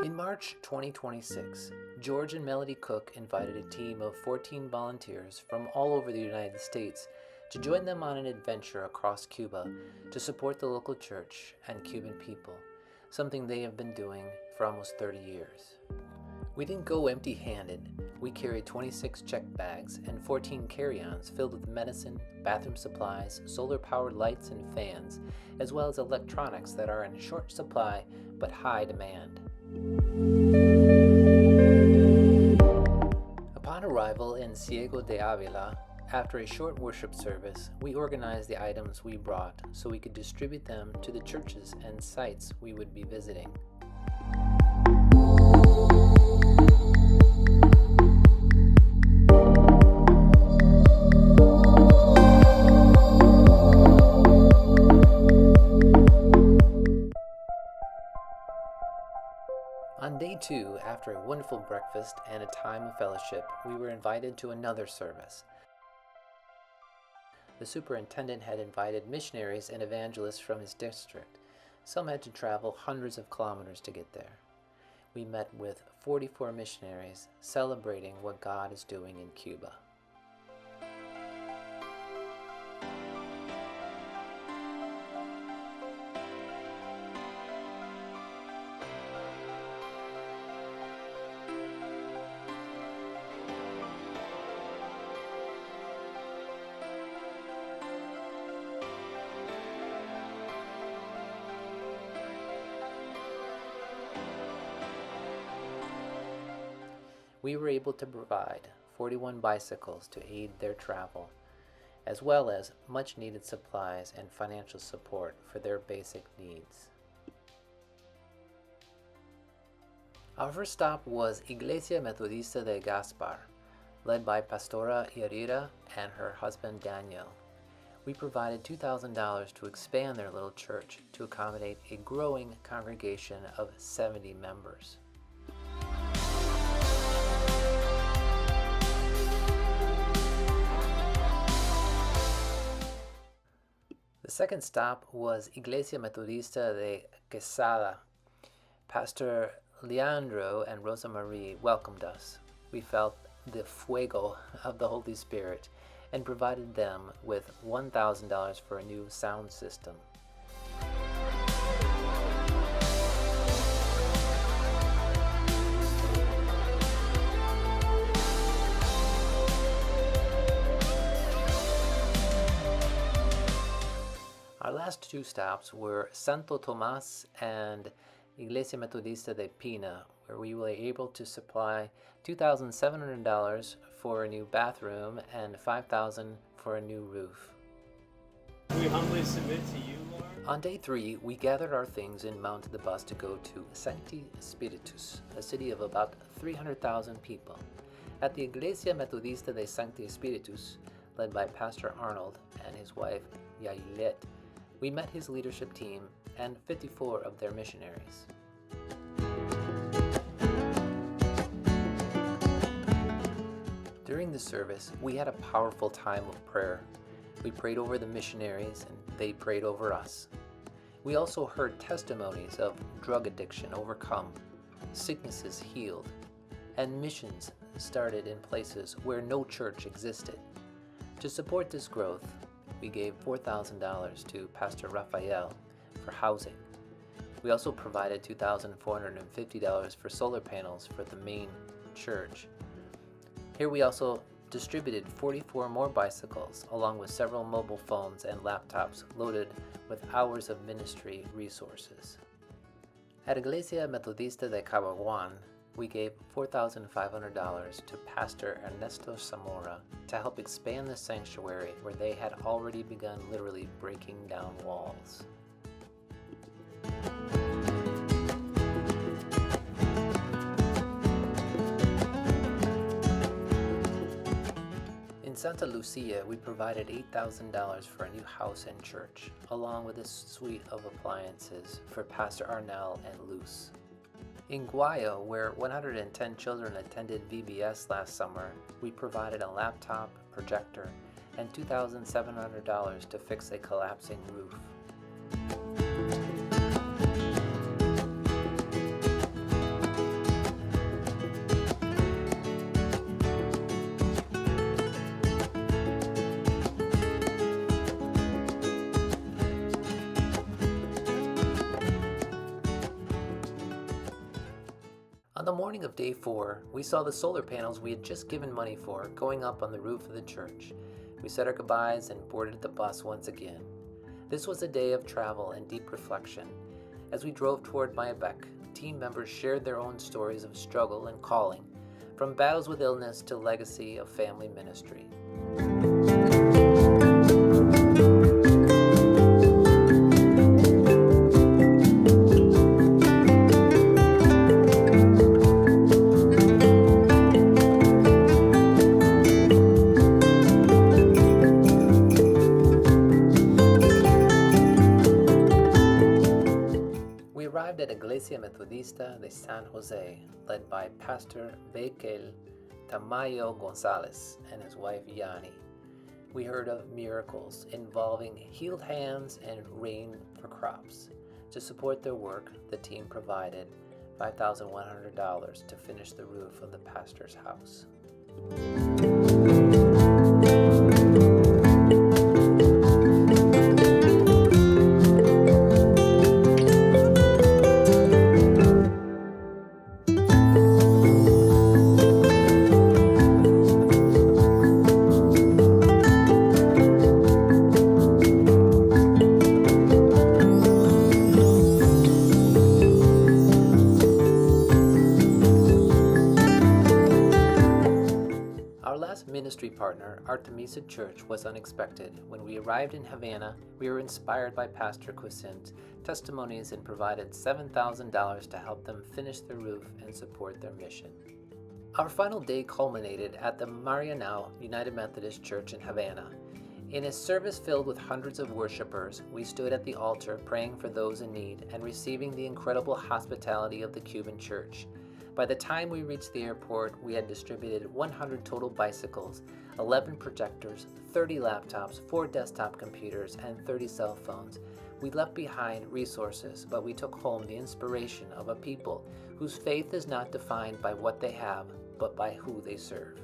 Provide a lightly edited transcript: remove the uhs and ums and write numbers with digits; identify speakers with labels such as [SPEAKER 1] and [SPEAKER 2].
[SPEAKER 1] In March 2026, George and Melody Cook invited a team of 14 volunteers from all over the United States to join them on an adventure across Cuba to support the local church and Cuban people, something they have been doing for almost 30 years. We didn't go empty-handed. We carried 26 check bags and 14 carry-ons filled with medicine, bathroom supplies, solar-powered lights and fans, as well as electronics that are in short supply but high demand. Upon arrival in Ciego de Avila, after a short worship service, we organized the items we brought so we could distribute them to the churches and sites we would be visiting. On day 2, after a wonderful breakfast and a time of fellowship, we were invited to another service. The superintendent had invited missionaries and evangelists from his district. Some had to travel hundreds of kilometers to get there. We met with 44 missionaries celebrating what God is doing in Cuba. We were able to provide 41 bicycles to aid their travel, as well as much needed supplies and financial support for their basic needs. Our first stop was Iglesia Metodista de Gaspar, led by Pastora Yarira and her husband Daniel. We provided $2,000 to expand their little church to accommodate a growing congregation of 70 members. The second stop was Iglesia Metodista de Quesada. Pastor Leandro and Rosa Marie welcomed us. We felt the fuego of the Holy Spirit and provided them with $1,000 for a new sound system. Our last 2 stops were Santo Tomas and Iglesia Metodista de Pina, where we were able to supply $2,700 for a new bathroom and $5,000 for a new roof.
[SPEAKER 2] We humbly submit to you, Lord.
[SPEAKER 1] On day 3, we gathered our things and mounted the bus to go to Sancti Spiritus, a city of about 300,000 people. At the Iglesia Metodista de Sancti Spiritus, led by Pastor Arnold and his wife Yailet, we met his leadership team and 54 of their missionaries. During the service, we had a powerful time of prayer. We prayed over the missionaries and they prayed over us. We also heard testimonies of drug addiction overcome, sicknesses healed, and missions started in places where no church existed. To support this growth, we gave $4,000 to Pastor Raphael for housing. We also provided $2,450 for solar panels for the main church. Here we also distributed 44 more bicycles, along with several mobile phones and laptops loaded with hours of ministry resources. At Iglesia Metodista de Cabaguan, we gave $4,500 to Pastor Ernesto Zamora to help expand the sanctuary where they had already begun literally breaking down walls. In Santa Lucia, we provided $8,000 for a new house and church, along with a suite of appliances for Pastor Arnell and Luz. In Guayo, where 110 children attended VBS last summer, we provided a laptop, projector, and $2,700 to fix a collapsing roof. On the morning of day 4, we saw the solar panels we had just given money for going up on the roof of the church. We said our goodbyes and boarded the bus once again. This was a day of travel and deep reflection. As we drove toward Mayabec, team members shared their own stories of struggle and calling, from battles with illness to legacy of family ministry. We arrived at Iglesia Metodista de San Jose, led by Pastor Bekel Tamayo Gonzalez and his wife Yanni. We heard of miracles involving healed hands and rain for crops. To support their work, the team provided $5,100 to finish the roof of the pastor's house. Our last ministry partner, Artemisa Church, was unexpected. When we arrived in Havana, we were inspired by Pastor Quisin's testimonies and provided $7,000 to help them finish the roof and support their mission. Our final day culminated at the Marianao United Methodist Church in Havana. In a service filled with hundreds of worshipers, we stood at the altar praying for those in need and receiving the incredible hospitality of the Cuban church. By the time we reached the airport, we had distributed 100 total bicycles, 11 projectors, 30 laptops, 4 desktop computers, and 30 cell phones. We left behind resources, but we took home the inspiration of a people whose faith is not defined by what they have, but by who they serve.